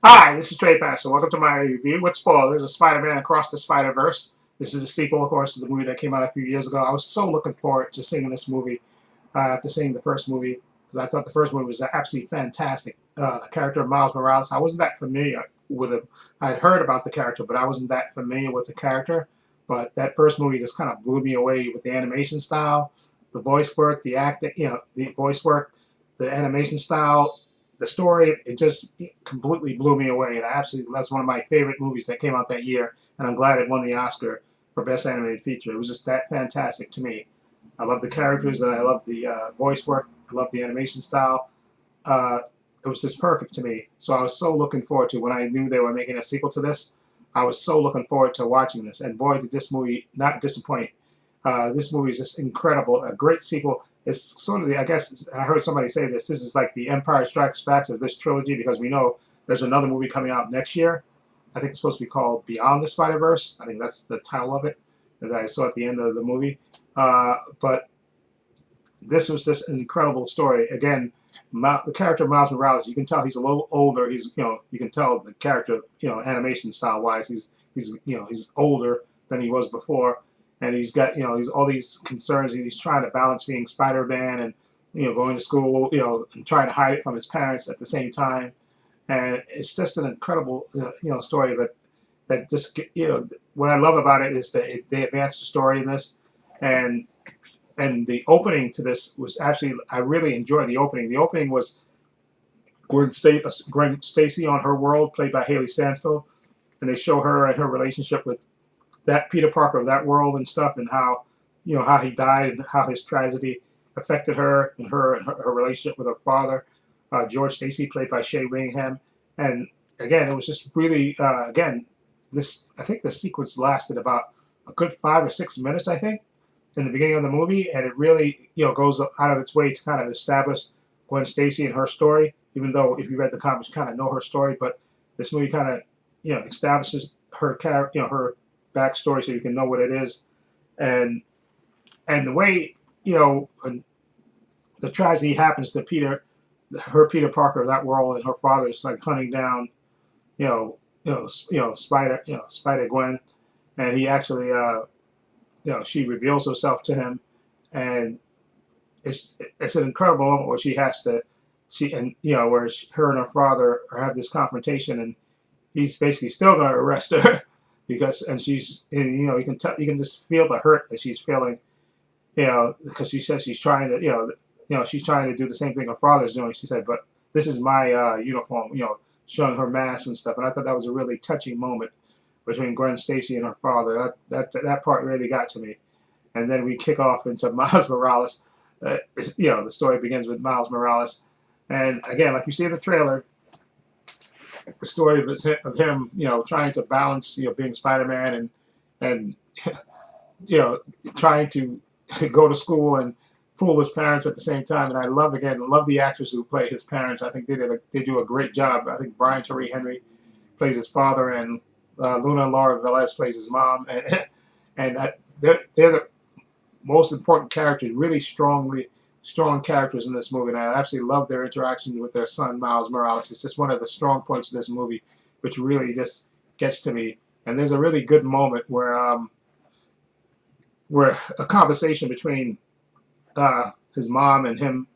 Hi, this is Trey Passer. Welcome to my review with spoilers of Spider-Man Across the Spider-Verse. This is a sequel, of course, to the movie that came out a few years ago. I was so looking forward to seeing this movie after seeing the first movie because I thought the first movie was absolutely fantastic. The character of Miles Morales, I wasn't that familiar with him. I'd heard about the character, but I wasn't that familiar with the character. But that first movie just kind of blew me away with the animation style, the voice work, the acting, the voice work, the animation style, the story. It just completely blew me away, and that's one of my favorite movies that came out that year. And I'm glad it won the Oscar for Best Animated Feature. It was just that fantastic to me. I love the characters, and I love the voice work. I love the animation style. Uh, it was just perfect to me. So I was so looking forward to when I knew they were making a sequel to this. I was so looking forward to watching this, and boy, did this movie not disappoint. This movie is just incredible, a great sequel. It's sort of the, I guess, I heard somebody say this. This is like the Empire Strikes Back of this trilogy because we know there's another movie coming out next year. I think it's supposed to be called Beyond the Spider Verse. I think that's the title of it that I saw at the end of the movie. But this was just an incredible story. Again, the character of Miles Morales, you can tell he's a little older. He's, you can tell the character, animation style wise, he's older than he was before, and he's got, he's all these concerns. He's trying to balance being Spider-Man and, going to school, and trying to hide it from his parents at the same time. And it's just an incredible, story. But that just, what I love about it is that they advanced the story in this, and the opening to this was actually, I really enjoyed the opening. The opening was Gwen Stacy on her world, played by Haley Stanfield, and they show her and her relationship with that Peter Parker of that world and stuff, and how, how he died and how his tragedy affected her and her relationship with her father, George Stacy, played by Shea Wingham. And again, it was just really, again, this, I think the sequence lasted about a good 5 or 6 minutes, I think, in the beginning of the movie, and it really, goes out of its way to kind of establish Gwen Stacy and her story. Even though if you read the comics, you kind of know her story, but this movie kind of, establishes her character, her backstory, so you can know what it is, and the way, when the tragedy happens to Peter Parker of that world, and her father is like hunting down, Spider Gwen, and he actually, she reveals herself to him, and it's an incredible moment where she has to, where her and her father have this confrontation, and he's basically still going to arrest her because, and she's, and, you can just feel the hurt that she's feeling, because she says she's trying to, she's trying to do the same thing her father's doing. She said, but this is my uniform, showing her mask and stuff, and I thought that was a really touching moment between Gwen Stacy and her father. That part really got to me. And then we kick off into Miles Morales. The story begins with Miles Morales, and again, like you see in the trailer, the story of him, trying to balance, being Spider-Man and you know, trying to go to school and fool his parents at the same time. And I love the actors who play his parents. I think they do a great job. I think Brian Tyree Henry plays his father, and Luna Laura Velez plays his mom, and they're the most important characters, really strong characters in this movie, and I absolutely love their interaction with their son Miles Morales. It's just one of the strong points of this movie, which really just gets to me. And there's a really good moment where a conversation between his mom and him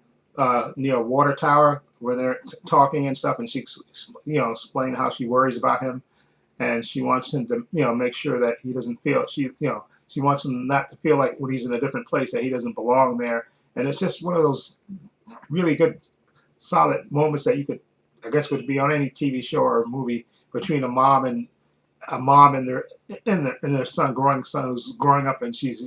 near a water tower, where they're talking and stuff, and she, explained how she worries about him, and she wants him to, make sure that he doesn't feel, she wants him not to feel like when he's in a different place that he doesn't belong there. And it's just one of those really good, solid moments that you could, I guess, would be on any TV show or movie between a mom and their son who's growing up, and she's,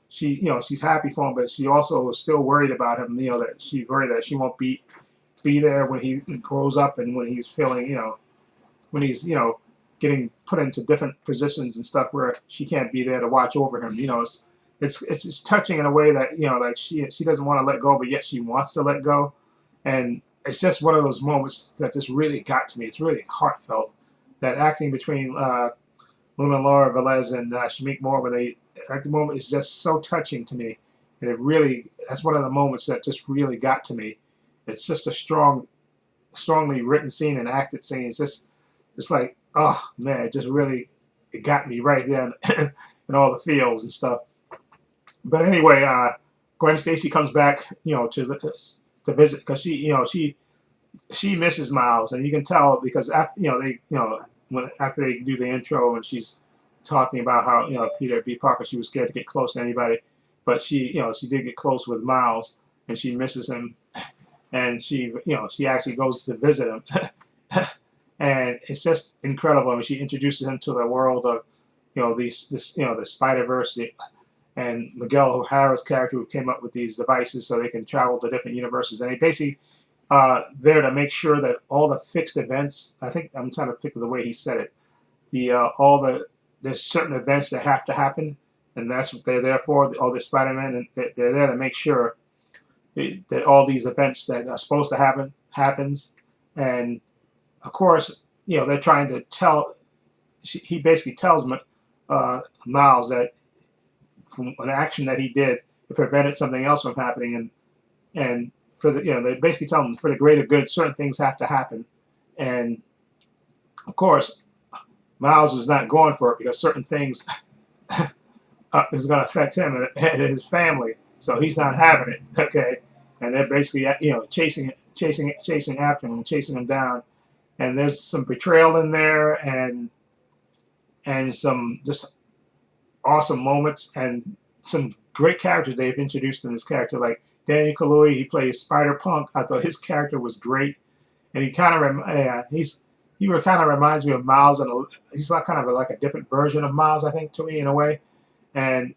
she's happy for him, but she also is still worried about him. That she's worried that she won't be there when he grows up, and when he's feeling, when he's, getting put into different positions and stuff where she can't be there to watch over him. It's touching in a way that, like she doesn't want to let go, but yet she wants to let go, and it's just one of those moments that just really got to me. It's really heartfelt. That acting between Luna Laura Velez and Shamik Moore, where they at the moment, is just so touching to me, and that's one of the moments that just really got to me. It's just a strong strongly written scene and acted scene. It's like, oh man, it just really, it got me right there in all the feels and stuff. But anyway, Gwen Stacy comes back, to visit because she misses Miles, and you can tell because after after they do the intro and she's talking about how Peter B. Parker, she was scared to get close to anybody, but she did get close with Miles, and she misses him, and she actually goes to visit him, and it's just incredible. I mean, she introduces him to the world of the Spider-Verse, and Miguel O'Hara's character who came up with these devices so they can travel to different universes, and they basically there to make sure that all the fixed events. I think I'm trying to pick the way he said it. There's certain events that have to happen, and that's what they're there for. All the Spider-Man, and they're there to make sure that all these events that are supposed to happen happens. And of course, they're trying to tell. He basically tells Miles that from an action that he did, it prevented something else from happening, and for the they basically tell him for the greater good, certain things have to happen, and of course, Miles is not going for it because certain things is going to affect him and his family, so he's not having it. Okay, and they're basically chasing after him and chasing him down, and there's some betrayal in there and some just awesome moments and some great characters they've introduced in this character, like Daniel Kaluuya. He plays Spider-Punk. I thought his character was great, and he kind of reminds me of Miles, and he's like kind of like a different version of Miles, I think, to me in a way. And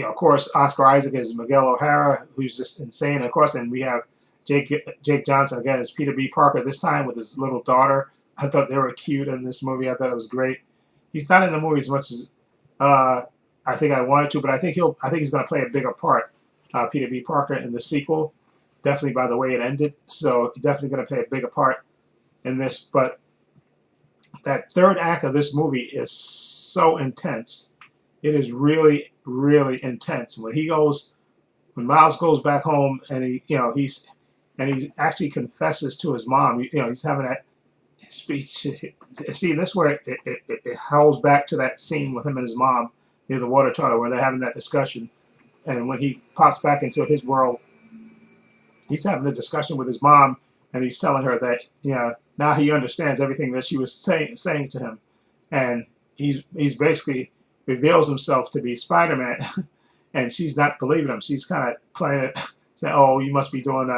of course, Oscar Isaac is Miguel O'Hara, who's just insane. And of course, and we have Jake Johnson again as Peter B. Parker, this time with his little daughter. I thought they were cute in this movie. I thought it was great. He's not in the movie as much as I think I wanted to, but I think he's going to play a bigger part, Peter B. Parker, in the sequel. Definitely by the way it ended, so definitely going to play a bigger part in this. But that third act of this movie is so intense. It is really, really intense. When Miles goes back home and he actually confesses to his mom. He's having that speech. See, this where it howls back to that scene with him and his mom near the water tower where they're having that discussion. And when he pops back into his world, he's having a discussion with his mom, and he's telling her that now he understands everything that she was saying to him, and he's basically reveals himself to be Spider-Man, and she's not believing him. She's kind of playing it, saying, "Oh, you must be doing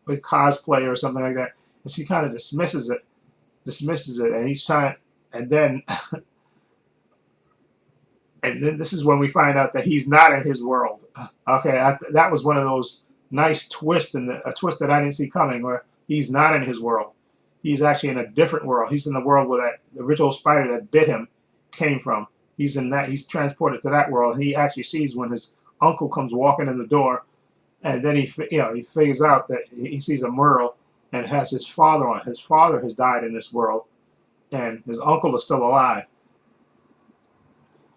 with cosplay or something like that," and she kind of dismisses it, and he's trying, and then. And then this is when we find out that he's not in his world. Okay, that was one of those nice twists, a twist that I didn't see coming, where he's not in his world. He's actually in a different world. He's in the world where the original spider that bit him came from. He's in that. He's transported to that world, and he actually sees when his uncle comes walking in the door, and then he figures out that he sees a mural and it has his father on it. His father has died in this world, and his uncle is still alive.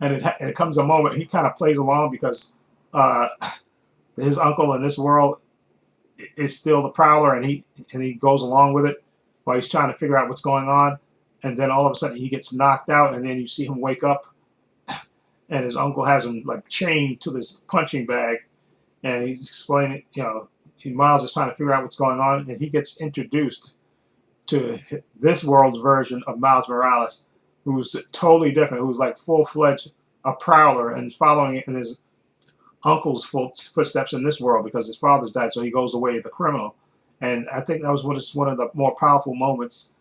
And it comes a moment he kind of plays along because his uncle in this world is still the Prowler, and he goes along with it while he's trying to figure out what's going on. And then all of a sudden he gets knocked out, and then you see him wake up, and his uncle has him like chained to this punching bag, and he's explaining, Miles is trying to figure out what's going on, and he gets introduced to this world's version of Miles Morales, who's totally different, who's like full-fledged a Prowler and following in his uncle's footsteps in this world because his father's died, so he goes away the criminal. And I think that was one of the more powerful moments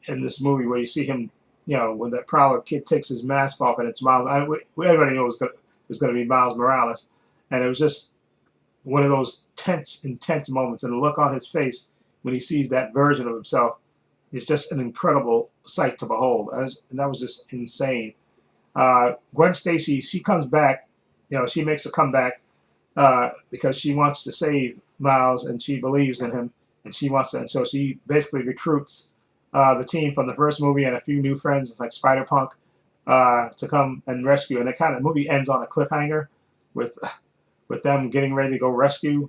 in this movie where you see him, when that Prowler kid takes his mask off and it's Miles. Everybody knew it was going to be Miles Morales, and it was just one of those intense moments. And the look on his face when he sees that version of himself is just an incredible sight to behold, and that was just insane. Gwen Stacy, she comes back, she makes a comeback because she wants to save Miles and she believes in him, and she wants to, and so she basically recruits the team from the first movie and a few new friends like Spider-Punk to come and rescue. And the movie ends on a cliffhanger with them getting ready to go rescue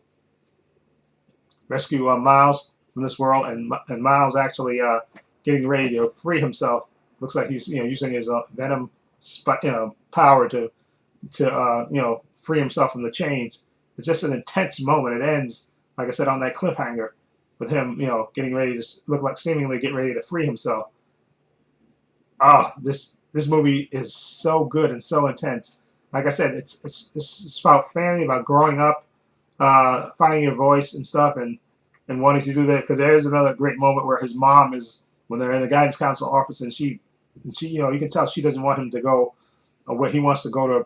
Miles. from this world, and Miles actually getting ready to free himself. Looks like he's using his venom power to free himself from the chains. It's just an intense moment. It ends, like I said, on that cliffhanger with him getting ready to look like seemingly get ready to free himself. Oh, this movie is so good and so intense. Like I said, it's about family, about growing up, finding your voice and stuff, and wanting to do that. Because there is another great moment where his mom is when they're in the guidance council office, and she you can tell she doesn't want him to go where he wants to go to,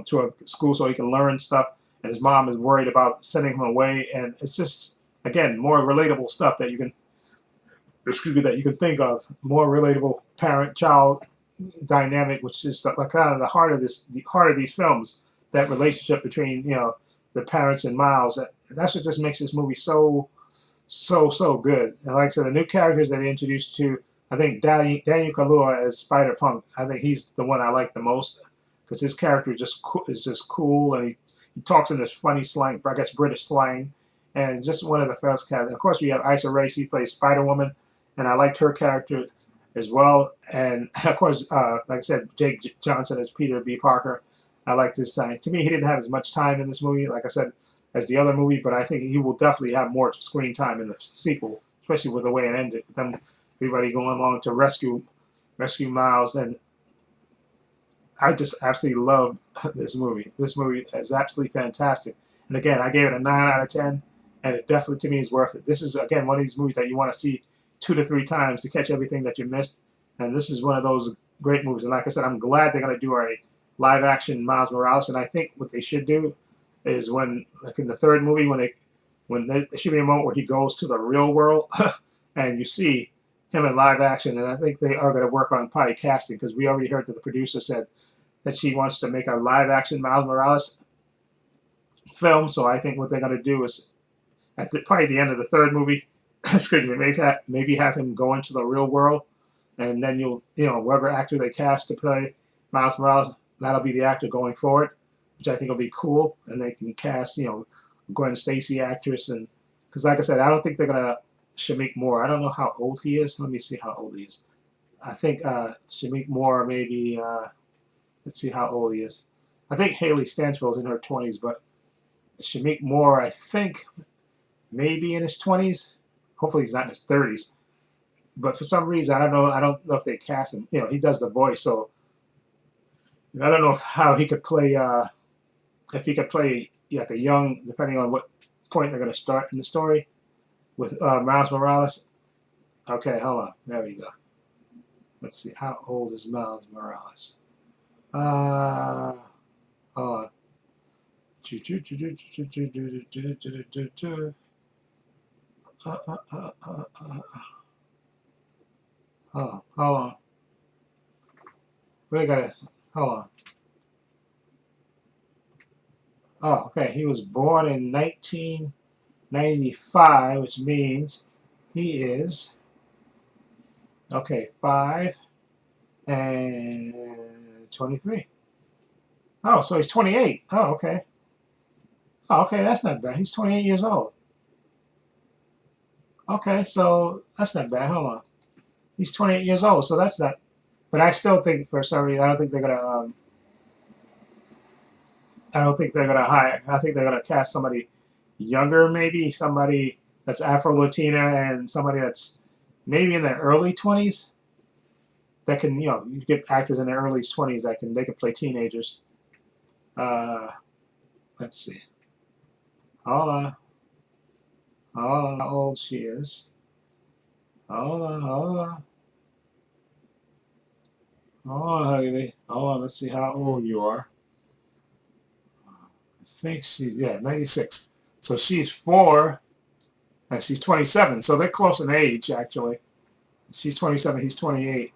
to a school so he can learn stuff, and his mom is worried about sending him away, and it's just again more relatable stuff that you can that you can think of, more relatable parent-child dynamic, which is like kind of the heart of these films. That relationship between the parents and Miles. That's what just makes this movie so good. And like I said, the new characters that they introduced to, I think Daniel Kaluuya as Spider Punk. I think he's the one I like the most because his character is just cool, and he talks in this funny slang, I guess British slang, and just one of the first characters. And of course, we have Issa Rae. She plays Spider Woman, and I liked her character as well. And of course, like I said, Jake Johnson as Peter B. Parker. I like this time. To me, he didn't have as much time in this movie, like I said, as the other movie, but I think he will definitely have more screen time in the sequel, especially with the way it ended. With them, everybody going along to rescue Miles, and I just absolutely love this movie. This movie is absolutely fantastic. And again, I gave it a 9 out of 10, and it definitely to me is worth it. This is again one of these movies that you want to see 2 to 3 times to catch everything that you missed. And this is one of those great movies. And like I said, I'm glad they're going to do a live action Miles Morales. And I think what they should do is when, like in the third movie, there should be a moment where he goes to the real world and you see him in live action. And I think they are going to work on probably casting, because we already heard that the producer said that she wants to make a live action Miles Morales film. So I think what they're going to do is probably the end of the third movie, excuse me, maybe have him go into the real world, and then whatever actor they cast to play Miles Morales, that'll be the actor going forward, which I think will be cool. And they can cast Gwen Stacy actress, and because like I said, I don't think they're gonna Shameik Moore. I don't know how old he is. Let me see how old he is. I think Shameik Moore maybe. Let's see how old he is. I think Haley Stanfield's in her 20s, but Shameik Moore, I think, maybe in his 20s. Hopefully he's not in his 30s. But for some reason, I don't know if they cast him. He does the voice, so I don't know how he could play. If he could play like a young, depending on what point they're going to start in the story with Miles Morales. Okay, hold on. There we go. Let's see. How old is Miles Morales? Hold on. Hold on. We gotta hold on. Oh, okay. He was born in 1995, which means he is 5 and 23. Oh, so he's 28. Oh, okay. Oh, okay, that's not bad. He's 28 years old. Okay, so that's not bad. Hold on. He's 28 years old, so that's not. But I still think, for some reason, I don't think they're gonna. I don't think they're gonna hire. I think they're gonna cast somebody younger, maybe somebody that's Afro Latina and somebody that's maybe in their early 20s. That can, you get actors in their early 20s that they can play teenagers. Let's see. Hold on. Hold on. How old she is? Hold on. Hold on. Hold on, Haley. Hold on. Let's see how old you are. I think she's 96. So she's 4, and she's 27. So they're close in age, actually. She's 27. He's 28.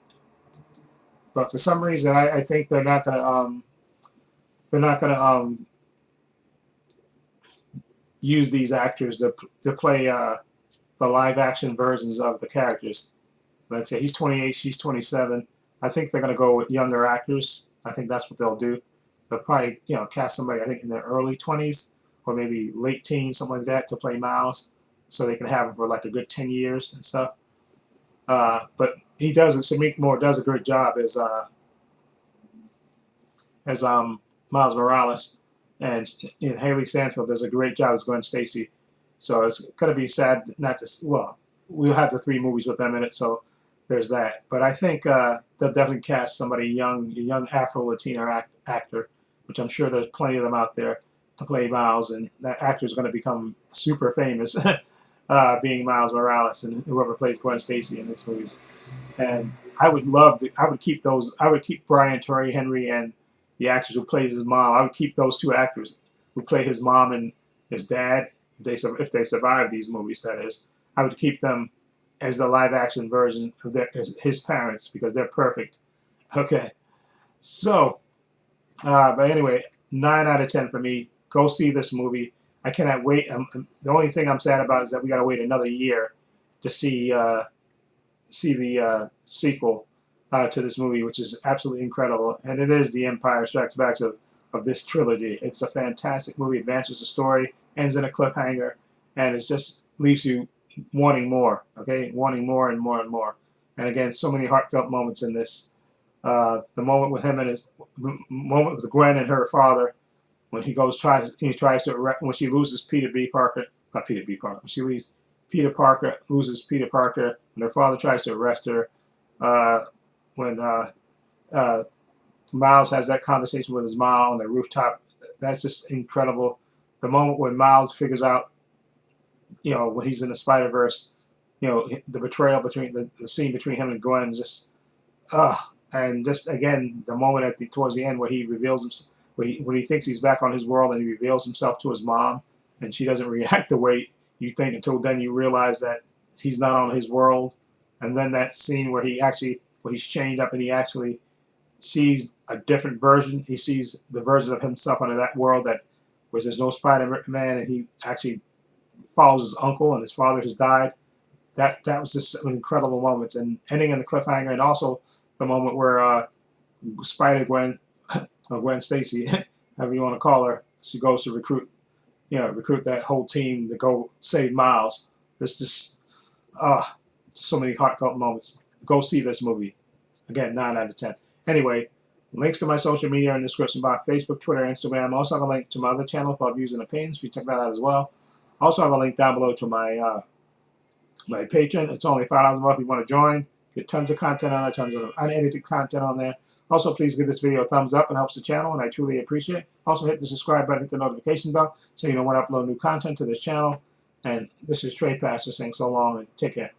But for some reason, I think they're not gonna use these actors to play the live action versions of the characters. Let's say he's 28, she's 27. I think they're gonna go with younger actors. I think that's what they'll do. They'll probably cast somebody I think in their early 20s or maybe late teens, something like that, to play Miles. so they can have him for like a good 10 years and stuff. But he does, Shamik Moore does a great job as Miles Morales, and Haley Stanfield does a great job as Gwen Stacy. So it's gonna be sad not to. Well, we'll have the 3 movies with them in it, so there's that. But I think they'll definitely cast somebody young, a young Afro-Latino actor, which I'm sure there's plenty of them out there to play Miles, and that actor is going to become super famous, being Miles Morales and whoever plays Gwen Stacy in these movies. And I would love to. I would keep those. I would keep Brian Tyree Henry and the actress who plays his mom. I would keep those 2 actors who play his mom and his dad. If they survive these movies, that is, I would keep them as the live action version of his parents, because they're perfect. Okay, so but anyway, 9 out of 10 for me. Go see this movie. I cannot wait. The only thing I'm sad about is that we got to wait another year to see the sequel to this movie, which is absolutely incredible. And it is The Empire Strikes Back of this trilogy. It's a fantastic movie. Advances the story, ends in a cliffhanger, and it just leaves you wanting more. Okay, wanting more and more and more. And again, so many heartfelt moments in this. The moment with him and his moment with Gwen and her father, when he tries to, when she loses Peter B. Parker, not Peter B. Parker, she loses Peter Parker, and her father tries to arrest her. When Miles has that conversation with his mom on the rooftop, that's just incredible. The moment when Miles figures out, when he's in the Spider-Verse, the betrayal between the scene between him and Gwen, just, and just again the moment towards the end where he reveals himself, when he thinks he's back on his world and he reveals himself to his mom, and she doesn't react the way you think until then you realize that he's not on his world. And then that scene where he's chained up and he actually sees a different version. He sees the version of himself under that world where there's no Spider-Man, and he actually follows his uncle and his father has died. That was just an incredible moment, and ending in the cliffhanger, and also the moment where Spider-Gwen, or Gwen Stacy, however you want to call her, she goes to recruit that whole team to go save Miles. There's just so many heartfelt moments. Go see this movie. Again, 9 out of 10. Anyway, links to my social media in the description box: Facebook, Twitter, Instagram. I also have a link to my other channel called Views and Opinions. You check that out as well. I also have a link down below to my my Patreon. It's only $5 a month if you want to join. Get tons of content on there, tons of unedited content on there. Also, please give this video a thumbs up. It helps the channel, and I truly appreciate it. Also, hit the subscribe button, hit the notification bell, so you know when I upload new content to this channel. And this is Trey Pastor saying so long, and take care.